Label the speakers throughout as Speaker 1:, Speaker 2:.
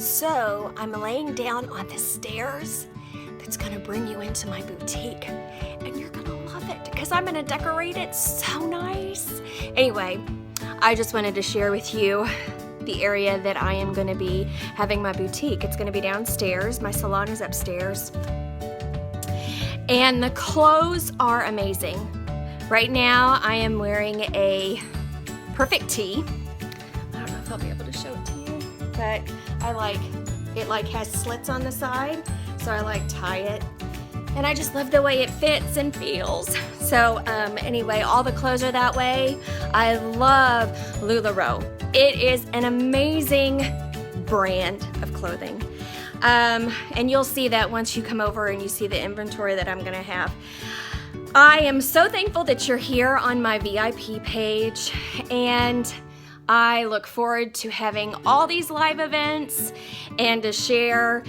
Speaker 1: So I'm laying down on the stairs that's gonna bring you into my boutique, and you're gonna love it because I'm gonna decorate it so nice. Anyway, I just wanted to share with you the area that I am gonna be having my boutique. It's gonna be downstairs. My salon is upstairs. And the clothes are amazing. Right now I am wearing a perfect tee. I don't know if I'll be able to show it to you, but it has slits on the side, so I tie it. And I just love the way it fits and feels. So anyway, all the clothes are that way. I love LuLaRoe. It is an amazing brand of clothing. And you'll see that once you come over and you see the inventory that I'm gonna have. I am so thankful that you're here on my VIP page, and I look forward to having all these live events and to share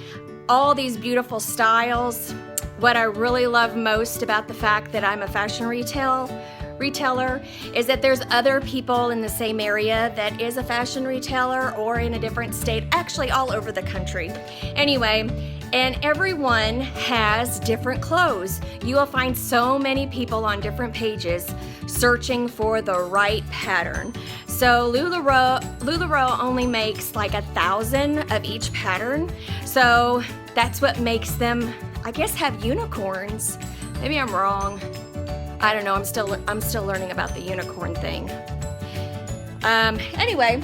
Speaker 1: all these beautiful styles. What I really love most about the fact that I'm a fashion retailer is that there's other people in the same area that is a fashion retailer or in a different state, actually all over the country. Anyway, and everyone has different clothes. You will find so many people on different pages searching for the right pattern. So LuLaRoe only makes like 1,000 of each pattern. So that's what makes them, I guess, have unicorns. Maybe I'm wrong. I don't know, I'm still learning about the unicorn thing. Anyway,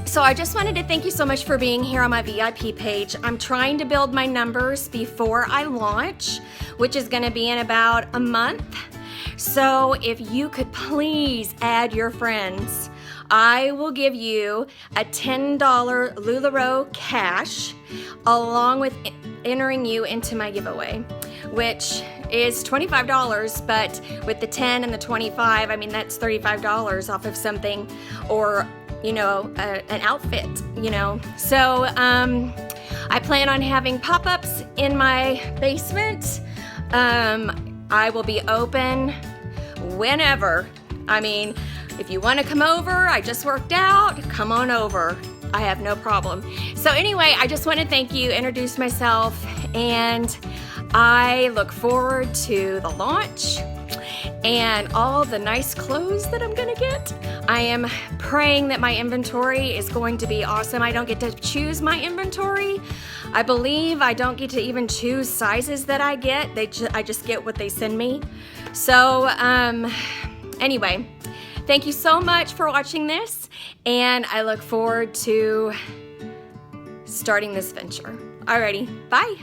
Speaker 1: so I just wanted to thank you so much for being here on my VIP page. I'm trying to build my numbers before I launch, which is gonna be in about a month. So if you could please add your friends, I will give you a $10 LuLaRoe cash along with entering you into my giveaway, which is $25, but with the 10 and the 25, I mean, that's $35 off of something, or, you know, an outfit, you know. So I plan on having pop-ups in my basement. I will be open whenever. I mean, if you want to come over, I just worked out, come on over. I have no problem. So anyway, I just want to thank you, introduce myself, and I look forward to the launch and all the nice clothes that I'm gonna get. I am praying that my inventory is going to be awesome. I don't get to choose my inventory. I believe I don't get to even choose sizes that I get. I just get what they send me. So anyway, thank you so much for watching this, and I look forward to starting this venture. Alrighty, bye.